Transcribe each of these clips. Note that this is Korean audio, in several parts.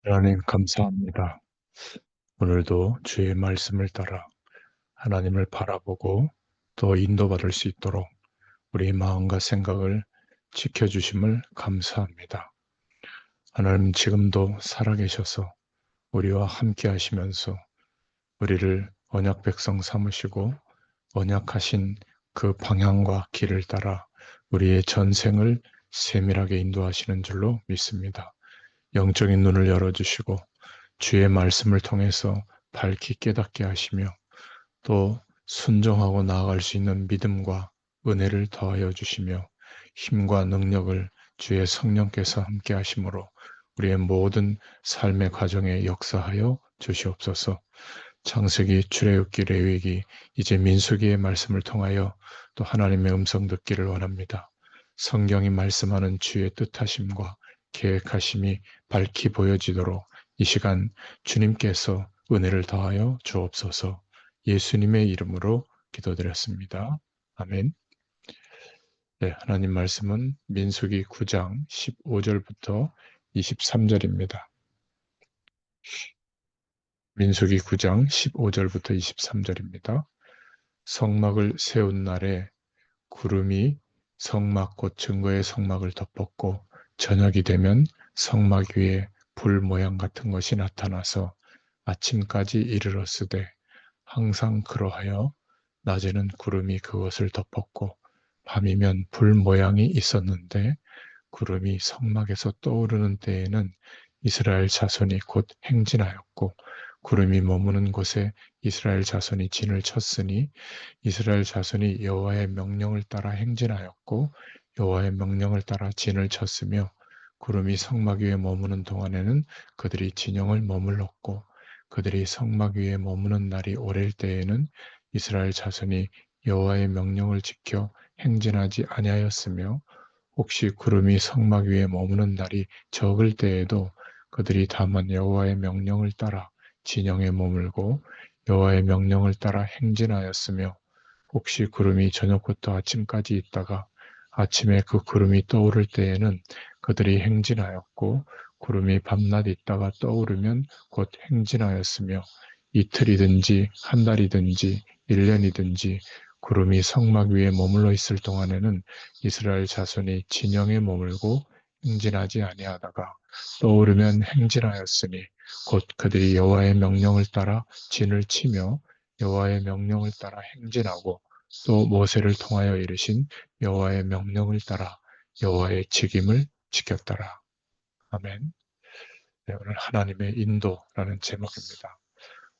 하나님 감사합니다. 오늘도 주의 말씀을 따라 하나님을 바라보고 또 인도받을 수 있도록 우리 마음과 생각을 지켜주심을 감사합니다. 하나님 지금도 살아계셔서 우리와 함께 하시면서 우리를 언약 백성 삼으시고 언약하신 그 방향과 길을 따라 우리의 전생을 세밀하게 인도하시는 줄로 믿습니다. 영적인 눈을 열어주시고 주의 말씀을 통해서 밝히 깨닫게 하시며 또 순종하고 나아갈 수 있는 믿음과 은혜를 더하여 주시며 힘과 능력을 주의 성령께서 함께 하심으로 우리의 모든 삶의 과정에 역사하여 주시옵소서. 창세기, 출애굽기, 레위기, 이제 민수기의 말씀을 통하여 또 하나님의 음성 듣기를 원합니다. 성경이 말씀하는 주의 뜻하심과 계획하심이 밝히 보여지도록 이 시간 주님께서 은혜를 더하여 주옵소서. 예수님의 이름으로 기도드렸습니다. 아멘. 네, 하나님 말씀은 민수기 9장 15절부터 23절입니다. 민수기 9장 15절부터 23절입니다. 성막을 세운 날에 구름이 성막 곧 증거의 성막을 덮었고 저녁이 되면 성막 위에 불 모양 같은 것이 나타나서 아침까지 이르렀으되 항상 그러하여 낮에는 구름이 그것을 덮었고 밤이면 불 모양이 있었는데 구름이 성막에서 떠오르는 때에는 이스라엘 자손이 곧 행진하였고 구름이 머무는 곳에 이스라엘 자손이 진을 쳤으니 이스라엘 자손이 여호와의 명령을 따라 행진하였고 여호와의 명령을 따라 진을 쳤으며 구름이 성막 위에 머무는 동안에는 그들이 진영을 머물렀고 그들이 성막 위에 머무는 날이 오랠 때에는 이스라엘 자손이 여호와의 명령을 지켜 행진하지 아니하였으며 혹시 구름이 성막 위에 머무는 날이 적을 때에도 그들이 다만 여호와의 명령을 따라 진영에 머물고 여호와의 명령을 따라 행진하였으며 혹시 구름이 저녁부터 아침까지 있다가 아침에 그 구름이 떠오를 때에는 그들이 행진하였고 구름이 밤낮 있다가 떠오르면 곧 행진하였으며 이틀이든지 한 달이든지 1년이든지 구름이 성막 위에 머물러 있을 동안에는 이스라엘 자손이 진영에 머물고 행진하지 아니하다가 떠오르면 행진하였으니 곧 그들이 여호와의 명령을 따라 진을 치며 여호와의 명령을 따라 행진하고 또 모세를 통하여 이르신 여호와의 명령을 따라 여호와의 직임을 지켰더라. 아멘. 네, 오늘 하나님의 인도라는 제목입니다.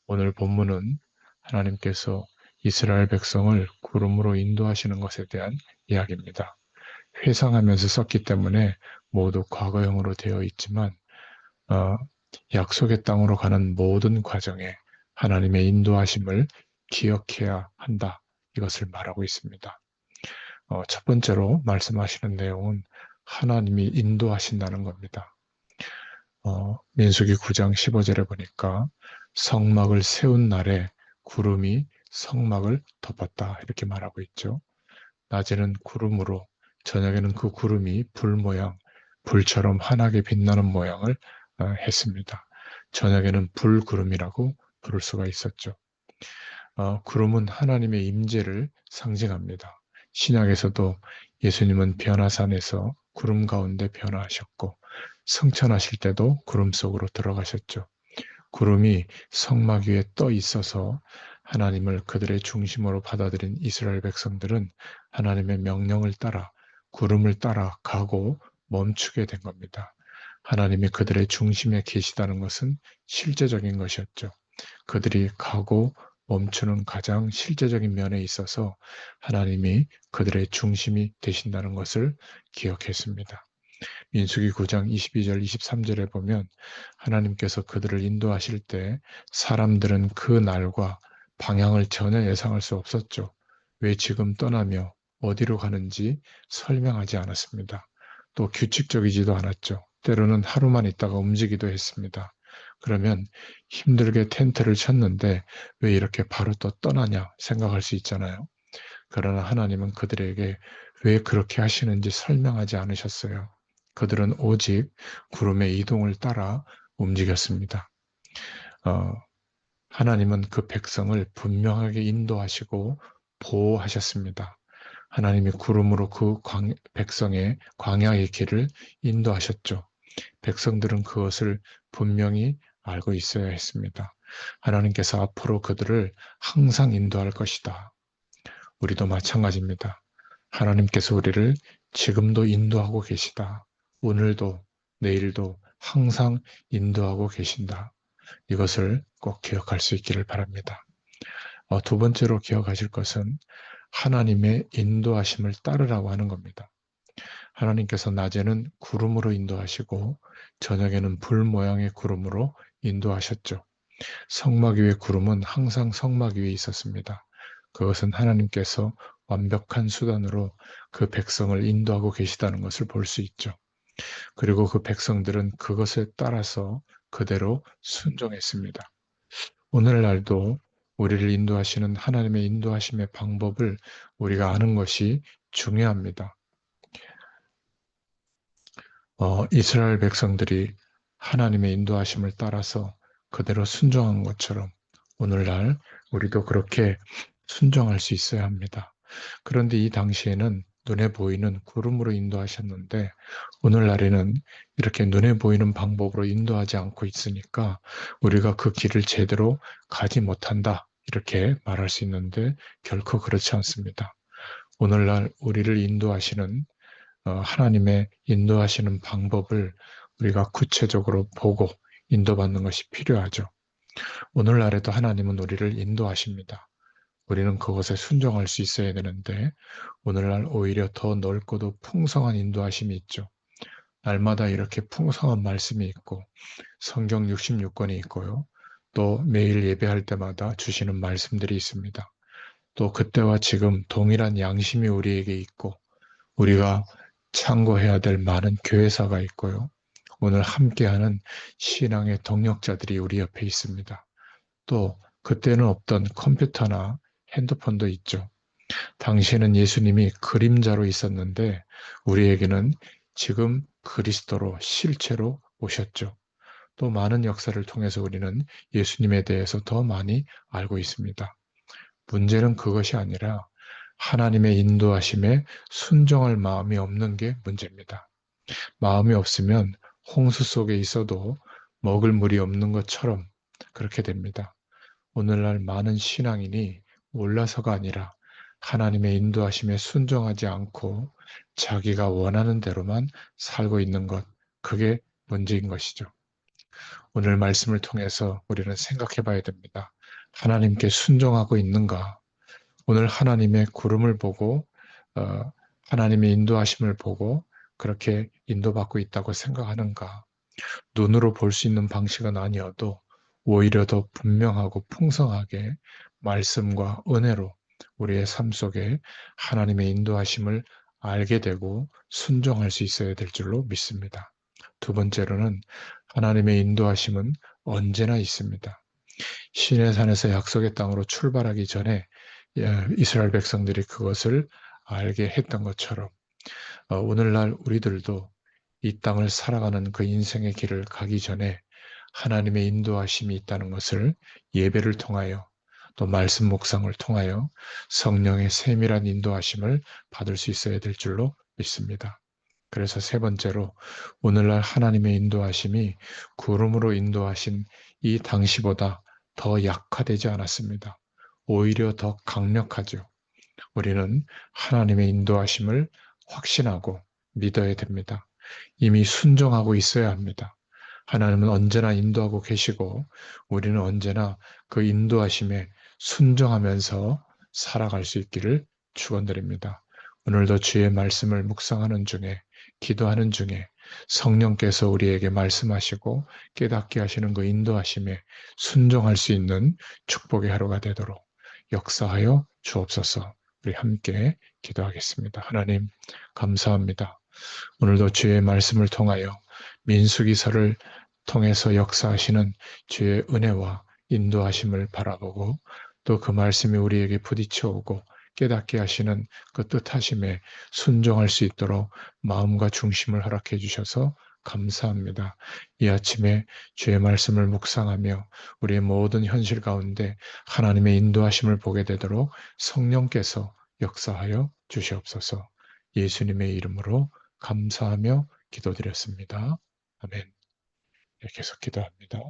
오늘 본문은 하나님께서 이스라엘 백성을 구름으로 인도하시는 것에 대한 이야기입니다. 회상하면서 썼기 때문에 모두 과거형으로 되어 있지만 어, 약속의 땅으로 가는 모든 과정에 하나님의 인도하심을 기억해야 한다. 이것을 말하고 있습니다. 첫 번째로 말씀하시는 내용은 하나님이 인도하신다는 겁니다. 민수기 9장 15절에 보니까 성막을 세운 날에 구름이 성막을 덮었다. 이렇게 말하고 있죠. 낮에는 구름으로, 저녁에는 그 구름이 불 모양, 불처럼 환하게 빛나는 모양을 했습니다. 저녁에는 불구름이라고 부를 수가 있었죠. 구름은 하나님의 임재를 상징합니다. 신약에서도 예수님은 변화산에서 구름 가운데 변화하셨고 승천하실 때도 구름 속으로 들어가셨죠. 구름이 성막 위에 떠 있어서 하나님을 그들의 중심으로 받아들인 이스라엘 백성들은 하나님의 명령을 따라 구름을 따라 가고 멈추게 된 겁니다. 하나님이 그들의 중심에 계시다는 것은 실제적인 것이었죠. 그들이 가고 멈추는 가장 실제적인 면에 있어서 하나님이 그들의 중심이 되신다는 것을 기억했습니다. 민수기 9장 22절 23절에 보면 하나님께서 그들을 인도하실 때 사람들은 그 날과 방향을 전혀 예상할 수 없었죠. 왜 지금 떠나며 어디로 가는지 설명하지 않았습니다. 또 규칙적이지도 않았죠. 때로는 하루만 있다가 움직이기도 했습니다. 그러면 힘들게 텐트를 쳤는데 왜 이렇게 바로 또 떠나냐 생각할 수 있잖아요. 그러나 하나님은 그들에게 왜 그렇게 하시는지 설명하지 않으셨어요. 그들은 오직 구름의 이동을 따라 움직였습니다. 어, 하나님은 그 백성을 분명하게 인도하시고 보호하셨습니다. 하나님이 구름으로 그 백성의 광야의 길을 인도하셨죠. 백성들은 그것을 분명히 알고 있어야 했습니다. 하나님께서 앞으로 그들을 항상 인도할 것이다. 우리도 마찬가지입니다. 하나님께서 우리를 지금도 인도하고 계시다. 오늘도 내일도 항상 인도하고 계신다. 이것을 꼭 기억할 수 있기를 바랍니다. 두 번째로 기억하실 것은 하나님의 인도하심을 따르라고 하는 겁니다. 하나님께서 낮에는 구름으로 인도하시고 저녁에는 불 모양의 구름으로 인도하셨죠. 성막 위의 구름은 항상 성막 위에 있었습니다. 그것은 하나님께서 완벽한 수단으로 그 백성을 인도하고 계시다는 것을 볼 수 있죠. 그리고 그 백성들은 그것에 따라서 그대로 순종했습니다. 오늘날도 우리를 인도하시는 하나님의 인도하심의 방법을 우리가 아는 것이 중요합니다. 이스라엘 백성들이 하나님의 인도하심을 따라서 그대로 순종한 것처럼 오늘날 우리도 그렇게 순종할 수 있어야 합니다. 그런데 이 당시에는 눈에 보이는 구름으로 인도하셨는데 오늘날에는 이렇게 눈에 보이는 방법으로 인도하지 않고 있으니까 우리가 그 길을 제대로 가지 못한다. 이렇게 말할 수 있는데 결코 그렇지 않습니다. 오늘날 우리를 인도하시는 하나님의 인도하시는 방법을 우리가 구체적으로 보고 인도받는 것이 필요하죠. 오늘날에도 하나님은 우리를 인도하십니다. 우리는 그것에 순종할 수 있어야 되는데 오늘날 오히려 더 넓고도 풍성한 인도하심이 있죠. 날마다 이렇게 풍성한 말씀이 있고 성경 66권이 있고요. 또 매일 예배할 때마다 주시는 말씀들이 있습니다. 또 그때와 지금 동일한 양심이 우리에게 있고 우리가 참고해야 될 많은 교회사가 있고요. 오늘 함께하는 신앙의 동력자들이 우리 옆에 있습니다. 또 그때는 없던 컴퓨터나 핸드폰도 있죠. 당시에는 예수님이 그림자로 있었는데 우리에게는 지금 그리스도로 실체로 오셨죠. 또 많은 역사를 통해서 우리는 예수님에 대해서 더 많이 알고 있습니다. 문제는 그것이 아니라 하나님의 인도하심에 순종할 마음이 없는 게 문제입니다. 마음이 없으면 홍수 속에 있어도 먹을 물이 없는 것처럼 그렇게 됩니다. 오늘날 많은 신앙인이 몰라서가 아니라 하나님의 인도하심에 순종하지 않고 자기가 원하는 대로만 살고 있는 것, 그게 문제인 것이죠. 오늘 말씀을 통해서 우리는 생각해 봐야 됩니다. 하나님께 순종하고 있는가? 오늘 하나님의 구름을 보고 하나님의 인도하심을 보고 그렇게 인도받고 있다고 생각하는가? 눈으로 볼 수 있는 방식은 아니어도 오히려 더 분명하고 풍성하게 말씀과 은혜로 우리의 삶 속에 하나님의 인도하심을 알게 되고 순종할 수 있어야 될 줄로 믿습니다. 두 번째로는 하나님의 인도하심은 언제나 있습니다. 시내산에서 약속의 땅으로 출발하기 전에 이스라엘 백성들이 그것을 알게 했던 것처럼 오늘날 우리들도 이 땅을 살아가는 그 인생의 길을 가기 전에 하나님의 인도하심이 있다는 것을 예배를 통하여 또 말씀 묵상을 통하여 성령의 세밀한 인도하심을 받을 수 있어야 될 줄로 믿습니다. 그래서 세 번째로 오늘날 하나님의 인도하심이 구름으로 인도하신 이 당시보다 더 약화되지 않았습니다. 오히려 더 강력하죠. 우리는 하나님의 인도하심을 확신하고 믿어야 됩니다. 이미 순종하고 있어야 합니다. 하나님은 언제나 인도하고 계시고 우리는 언제나 그 인도하심에 순종하면서 살아갈 수 있기를 축원드립니다. 오늘도 주의 말씀을 묵상하는 중에 기도하는 중에 성령께서 우리에게 말씀하시고 깨닫게 하시는 그 인도하심에 순종할 수 있는 축복의 하루가 되도록 역사하여 주옵소서. 우리 함께 기도하겠습니다. 하나님 감사합니다. 오늘도 주의 말씀을 통하여 민수기서를 통해서 역사하시는 주의 은혜와 인도하심을 바라보고 또 그 말씀이 우리에게 부딪혀 오고 깨닫게 하시는 그 뜻하심에 순종할 수 있도록 마음과 중심을 허락해 주셔서 감사합니다. 이 아침에 주의 말씀을 묵상하며 우리의 모든 현실 가운데 하나님의 인도하심을 보게 되도록 성령께서 역사하여 주시옵소서. 예수님의 이름으로 감사하며 기도드렸습니다. 아멘. 네, 계속 기도합니다.